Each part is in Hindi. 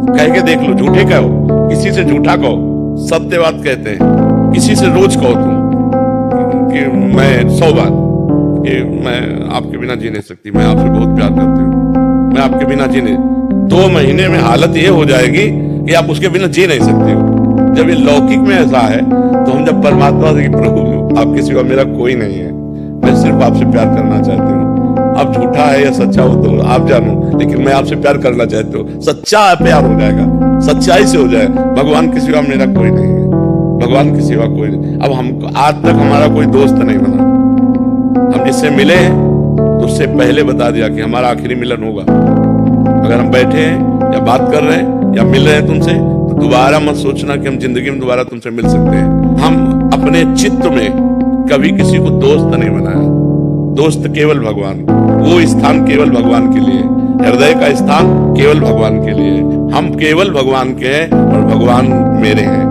कह के देख लो, झूठे कहो, किसी से झूठा कहो, सत्य बात कहते हैं। किसी से रोज कहो तुम कि मैं 100 बार कि मैं आपके बिना जी नहीं सकती, मैं आपसे बहुत प्यार करती हूँ, मैं आपके बिना जी नहीं। 2 महीने में हालत ये हो जाएगी कि आप उसके बिना जी नहीं सकते हो। जब ये लौकिक में ऐसा है तो हम जब परमात्मा से, प्रभु आपके सिवा मेरा कोई नहीं है, मैं सिर्फ आपसे प्यार करना चाहती हूँ, अब झूठा है या सच्चा हो तो आप जानो, लेकिन मैं आपसे प्यार करना चाहती हूँ, सच्चा प्यार हो जाएगा, सच्चाई से हो जाए। भगवान के सिवा मेरा कोई नहीं है, भगवान के सिवा कोई नहीं। अब हम आज तक हमारा कोई दोस्त नहीं बना, हम जिससे मिले हैं तो उससे पहले बता दिया कि हमारा आखिरी मिलन होगा। अगर हम बैठे हैं या बात कर रहे हैं या मिल रहे हैं तुमसे, तो दोबारा मत सोचना कि हम जिंदगी में दोबारा तुमसे मिल सकते हैं। हम अपने चित्त में कभी किसी को दोस्त नहीं बनाया, दोस्त केवल भगवान, वो स्थान केवल भगवान के लिए, हृदय का स्थान केवल भगवान के लिए। हम केवल भगवान के हैं और भगवान मेरे हैं।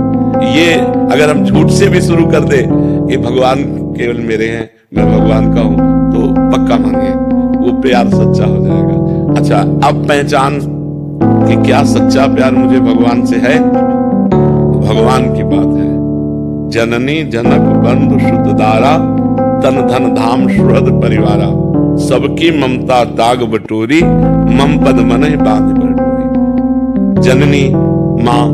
ये अगर हम झूठ से भी शुरू कर दे कि भगवान केवल मेरे हैं, मैं भगवान का हूं, तो पक्का मानिए वो प्यार सच्चा हो जाएगा। अच्छा, अब पहचान कि क्या सच्चा प्यार मुझे भगवान से है, तो भगवान की बात है। जननी जनक बंधु शुद्ध दारा, तन धन धाम सुहृद परिवारा, सबकी ममता दाग बटोरी, मम पद मनहि बांध बटोरी। जननी, माँ,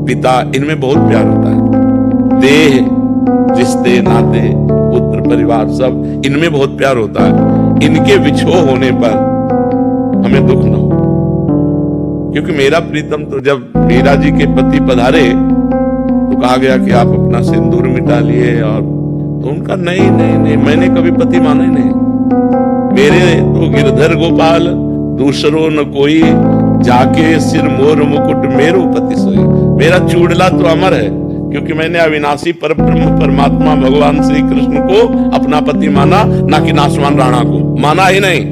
पिता, इनमें बहुत प्यार होता है। देह, रिश्ते, नाते, पुत्र, परिवार, सब इनमें बहुत प्यार होता है। इनके विछोह होने पर हमें दुख न हो, क्योंकि मेरा प्रीतम तो जब मीरा जी के पति पधारे तो कहा गया कि आप अपना सिंदूर मिटा लिए, और तो उनका नहीं नहीं नहीं, मैंने कभी पति माना ही नहीं। मेरे तो गिरधर गोपाल दूसरो न कोई, जाके सिर मोर मुकुट मेरो पति सोई। मेरा चूड़ला तो अमर है, क्योंकि मैंने अविनाशी परब्रह्म परमात्मा भगवान श्री कृष्ण को अपना पति माना, ना कि नासवान राणा को माना ही नहीं।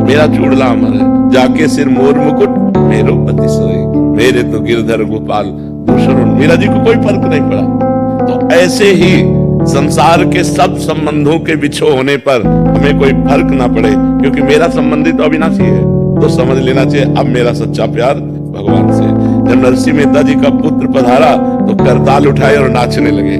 मेरा चूड़ला अमर है, जाके सिर मोर मुकुट मेरो पति सोई। मेरे तो गिरधर गोपाल दूसरो, मीरा जी को कोई फर्क नहीं पड़ा। तो ऐसे ही संसार के सब संबंधों के विछो होने पर हमें कोई फर्क ना पड़े, क्योंकि मेरा संबंधी तो अविनाशी है। तो समझ लेना चाहिए अब मेरा सच्चा प्यार भगवान से। जब नरसिंह मेहता जी का पुत्र पधारा तो करताल उठाए और नाचने लगे।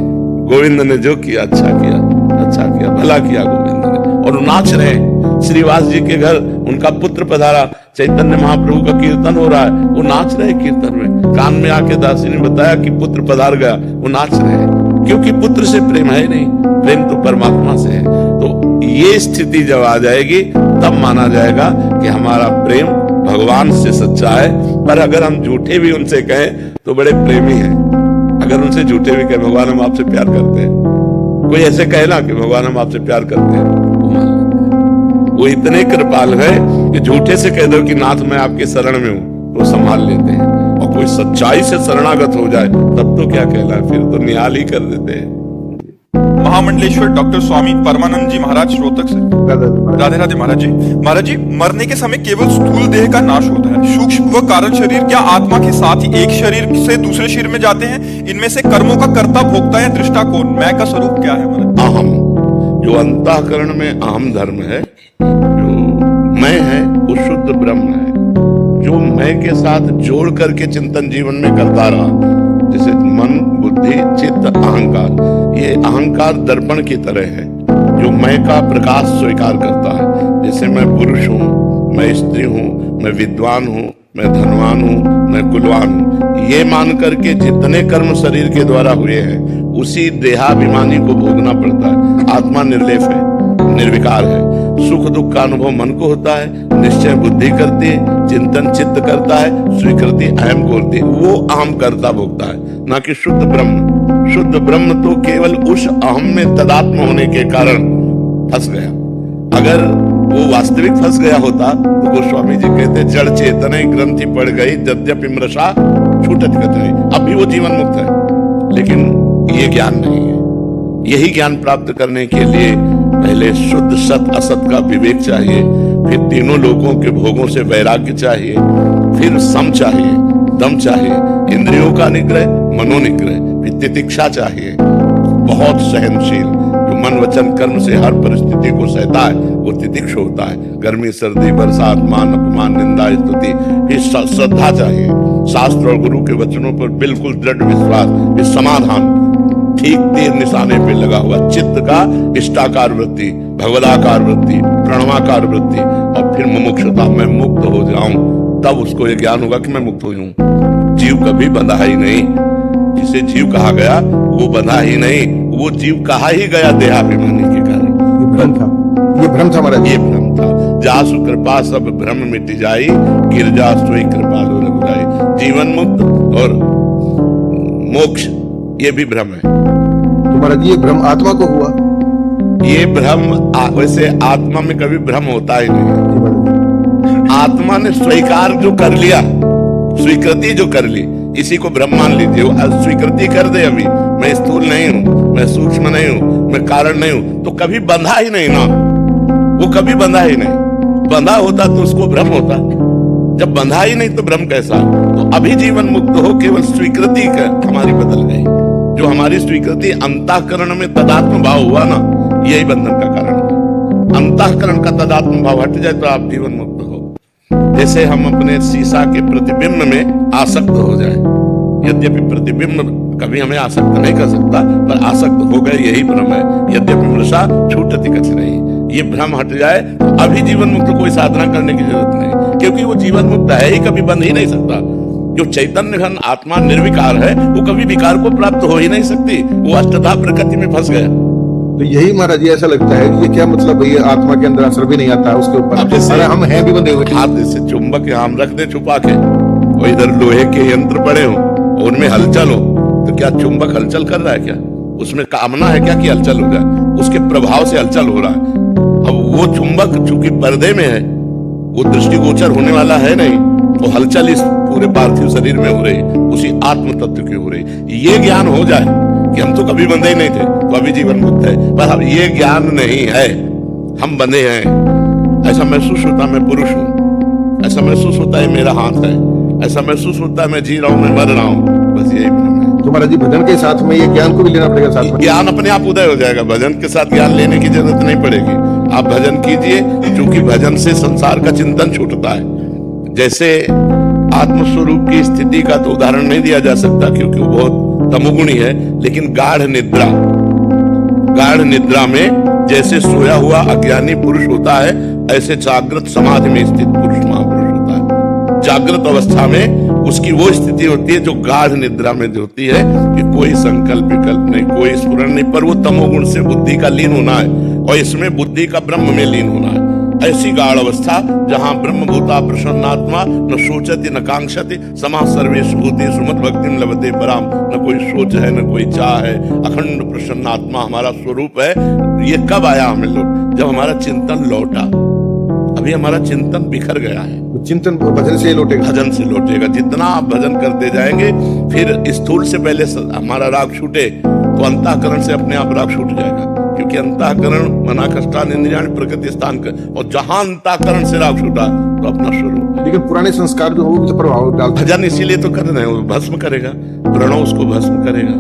गोविंद ने जो किया अच्छा किया, अच्छा किया, भला किया गोविंद ने, और नाच रहे। श्रीवास जी के घर उनका पुत्र पधारा, चैतन्य महाप्रभु का कीर्तन हो रहा है, वो नाच रहे कीर्तन में। कान में आके दासी ने बताया कि पुत्र पधार गया, वो नाच रहे हैं, क्योंकि पुत्र से प्रेम है नहीं, प्रेम तो परमात्मा से है। तो ये स्थिति जब आ जाएगी तब माना जाएगा कि हमारा प्रेम भगवान से सच्चा है। पर अगर हम झूठे भी उनसे कहें तो बड़े प्रेमी हैं। अगर उनसे झूठे भी कहें भगवान हम आपसे प्यार करते हैं, कोई ऐसे कहे ना कि भगवान हम आपसे प्यार करते हैं, वो मान लेते हैं। वो इतने कृपाल है कि झूठे से कह दो कि नाथ मैं आपके शरण में हूं, वो संभाल लेते हैं। और कोई सच्चाई से शरणागत हो जाए तब तो क्या कहना, फिर तो निहाल ही कर देते हैं। महामंडलेश्वर डॉक्टर स्वामी परमानंद जी महाराज रोहतक से। राधे राधे महाराज जी। महाराज जी, मरने के समय केवल स्थूल देह का नाश होता है, सूक्ष्म व कारण शरीर क्या आत्मा के साथ ही एक शरीर से दूसरे शरीर में जाते हैं? इनमें से कर्मों का कर्ता भोक्ता या दृष्टा कौन? मैं का स्वरूप क्या है महाराज? अहम, जो अंतःकरण में अहम धर्म है, जो मैं है वो शुद्ध ब्रह्म है, जो मैं के साथ जोड़ करके चिंतन जीवन में करता रहा। जैसे मन, बुद्धि, चित्त, अहंकार, ये अहंकार दर्पण की तरह है जो मैं का प्रकाश स्वीकार करता है। जैसे मैं पुरुष हूँ, मैं स्त्री हूँ, मैं विद्वान हूँ, मैं धनवान हूँ, मैं कुलवान हूँ, ये मान करके जितने कर्म शरीर के द्वारा हुए हैं उसी देहाभिमानी को भोगना पड़ता है। आत्मा निर्लेप है, निर्विकार है, सुख दुख का अनुभव मन को होता है, निश्चय बुद्धि करती है, चिंतन चित्त करता है, स्वीकृति अहम को होती है। वो अहम करता भोगता है, ना कि शुद्ध ब्रह्म। शुद्ध ब्रह्म तो केवल उस अहम में तदात्म होने के कारण फंस गया। अगर वो वास्तविक फंस गया होता तो गोस्वामी जी कहते जड़ चेतन ग्रंथि पड़ गई, यद्यपि मृषा छूटत कतई। अब भी वो जीवन मुक्त है, लेकिन ये ज्ञान नहीं है। यही ज्ञान प्राप्त करने के लिए पहले शुद्ध सत असत का विवेक चाहिए, फिर तीनों लोकों के भोगों से वैराग्य चाहिए, फिर सम चाहिए, दम चाहिए, इंद्रियों का निग्रह, मनोनिग्रह, फिर तितिक्षा चाहिए, बहुत सहनशील, जो जो मन वचन कर्म से हर परिस्थिति को सहता है वो तितिक्षु होता है। गर्मी सर्दी बरसात मान अपमान निंदा स्तुति भी श्रद्धा चाहिए। शास्त्र और गुरु के वचनों पर बिल्कुल दृढ़ विश्वास, भी समाधान, ठीक तीर निशाने पे लगा हुआ चित्त का इष्टाकार वृत्ति, भगवदाकार वृत्ति, प्रणवाकार वृत्ति, और फिर मुमुक्षुता, मैं मुक्त हो जाऊं, तब उसको ये ज्ञान होगा कि मैं मुक्त हो जाऊं। जीव कभी बंधा ही नहीं, जिसे जीव कहा गया वो बंधा ही नहीं, वो जीव कहा ही गया देहाभिमानी के कारण। ये भ्रम था, ये भ्रम था महाराज। ये भ्रम था। जासु कृपा सब भ्रम मिट जाई, गिरजा सोई कृपालु रघुराई। जीवन मुक्त और मोक्ष ये भी भ्रम है। तो महाराज ये भ्रम आत्मा को हुआ? ये भ्रम वैसे आत्मा में कभी भ्रम होता ही नहीं। आत्मा ने स्वीकार जो कर लिया, स्वीकृति जो कर ली, इसी को भ्रम मान लीजिए। वो स्वीकृति कर दे अभी, मैं स्थूल नहीं हूं, मैं सूक्ष्म नहीं हूं, मैं कारण नहीं हूं, तो कभी बंधा ही नहीं ना, वो कभी बंधा ही नहीं। बंधा होता तो उसको भ्रम होता, जब बंधा ही नहीं तो भ्रम कैसा? तो अभी जीवन मुक्त हो, केवल स्वीकृति हमारी बदल गई। जो हमारी स्वीकृति अंतःकरण में तदात्म भाव हुआ ना, यही बंधन का कारण है। अंतःकरण का तदात्म भाव हट जाए तो आप जीवन मुक्त हो। जैसे हम अपने शीशा के प्रतिबिंब में आसक्त हो जाए, यद्यपि प्रतिबिंब कभी हमें आसक्त नहीं कर सकता, पर आसक्त हो गए यही भ्रम है। यद्यपि मृषा छूटति कछ नहीं, ये भ्रम हट जाए तो अभी जीवन मुक्त, कोई साधना करने की जरूरत नहीं, क्योंकि वो जीवन मुक्त है ही, कभी बंध ही नहीं सकता। जो चैतन्य घन आत्मा निर्विकार है, वो कभी विकार को प्राप्त हो ही नहीं सकती, वो अष्टधा प्रकृति में फंस गया। तो यही महाराज ये ऐसा लगता है कि ये क्या मतलब है, ये आत्मा के अंदर असर भी नहीं आता है उसके ऊपर। अरे हम हैं भी बंधे हुए। हाथ जैसे चुंबक हम रख दे छुपा के, और इधर लोहे के यंत्र पड़े हो और उनमें हलचल हो, तो क्या चुंबक हलचल कर रहा है? क्या उसमें कामना है क्या कि हलचल हो जाए? उसके प्रभाव से हलचल हो रहा है। अब वो चुंबक चूंकि पर्दे में है, वो दृष्टिगोचर होने वाला है नहीं, तो हलचल इस पूरे पार्थिव शरीर में हो रही, उसी आत्म तत्व की हो रही। ये ज्ञान हो जाए कि हम तो कभी बंधे ही नहीं थे, तो अभी जीवन मुक्त है, पर अब ये ज्ञान नहीं है, हम बंधे हैं। ऐसा महसूस होता मैं पुरुष हूं, ऐसा महसूस होता है मेरा हाथ है, ऐसा महसूस होता है मैं जी रहा हूं, मैं मर रहा हूं, बस यही भ्रम है। तो महाराज जी भजन के साथ में ये ज्ञान को भी लेना पड़ेगा साथ में? ज्ञान अपने आप उदय हो जाएगा, भजन के साथ ज्ञान लेने की जरूरत नहीं पड़ेगी। आप भजन कीजिए, क्योंकि भजन से संसार का चिंतन छूटता है। जैसे आत्मस्वरूप की स्थिति का तो उदाहरण नहीं दिया जा सकता, क्योंकि वो बहुत तमोगुणी है, लेकिन गाढ़ निद्रा में जैसे सोया हुआ अज्ञानी पुरुष होता है, ऐसे जागृत समाधि में स्थित पुरुष महापुरुष होता है। जागृत अवस्था में उसकी वो स्थिति होती है जो गाढ़ निद्रा में होती है, कि कोई संकल्प विकल्प नहीं, कोई स्फुरण नहीं, पर वो तमोगुण से बुद्धि का लीन होना है, और इसमें बुद्धि का ब्रह्म में लीन होना है। ऐसी गाढ़ अवस्था जहां ब्रह्मभूता प्रसन्नात्मा न सोचति न कांक्षति समा सर्वेषु भूतेषु मद भक्तिम लभते पराम। न कोई सोच है, न कोई चाह है, अखंड प्रसन्नात्मा हमारा स्वरूप है। ये कब आया हमें लोग? जब हमारा चिंतन लौटा। अभी हमारा चिंतन बिखर गया है। चिंतन भजन से लौटेगा, भजन से लौटेगा। जितना आप भजन करते जाएंगे, फिर स्थूल से पहले हमारा राग छूटे तो अंतःकरण से अपने आप राग छूट जाएगा, क्योंकि अंतःकरण मना कष्टान इंद्रियाण प्रकृति स्थान कर, और जहां अंतःकरण से राग छूटा तो अपना स्वरूप। लेकिन पुराने संस्कार जो हो तो प्रभाव डालते। भजन इसीलिए तो कर रहे हैं, वो भस्म करेगा, प्रणव उसको भस्म करेगा।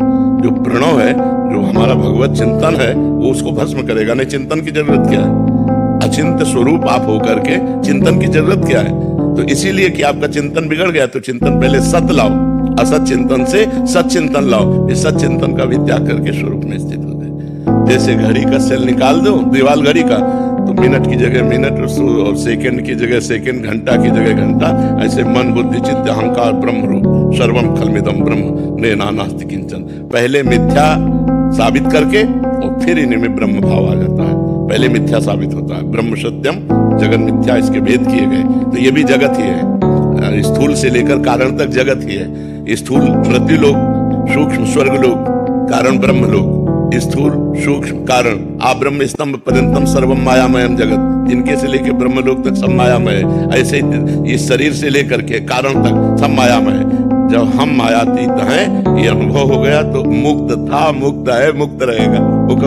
जो प्रणव है, जो हमारा भगवत चिंतन है, वो उसको भस्म करेगा। नहीं चिंतन की जरूरत क्या है? अचिंत्य स्वरूप आप होकर के चिंतन की जरूरत क्या है? तो इसीलिए कि आपका चिंतन बिगड़ गया, तो चिंतन पहले सत लाओ, असत चिंतन से सत चिंतन लाओ। इस सत चिंतन का भी त्याग करके स्वरूप में स्थित हो गए। जैसे घड़ी का सेल निकाल दो, दीवाल घड़ी का, तो मिनट की जगह मिनट और सेकंड की जगह सेकंड, घंटा की जगह घंटा, ऐसे मन बुद्धि चित्त अहंकार ब्रह्म रूप सर्वम खलमिदम ब्रह्म नेना नास्ति किंचन। पहले मिथ्या साबित करके और फिर इन्हीं में ब्रह्म भाव आ जाता है। पहले मिथ्या साबित होता है, ब्रह्म सत्यम जगत मिथ्या, इसके भेद किए गए। तो ये भी जगत ही है, स्थूल से लेकर कारण तक जगत ही है। स्थूल मृत्युलोक, सूक्ष्म स्वर्गलोक, कारण ब्रह्म लोक, स्थूल सूक्ष्म कारण आ ब्रह्म स्तंभ पर्यंतम सर्वम मायामयम जगत। जिनके से लेकर ब्रह्मलोक तक सब मायामय है, ऐसे इस शरीर से लेकर के कारण तक सब मायामय है। जब हम मायातीत हैं, ये अनुभव हो गया तो मुक्त था, मुक्त है, मुक्त रहेगा। वो कभी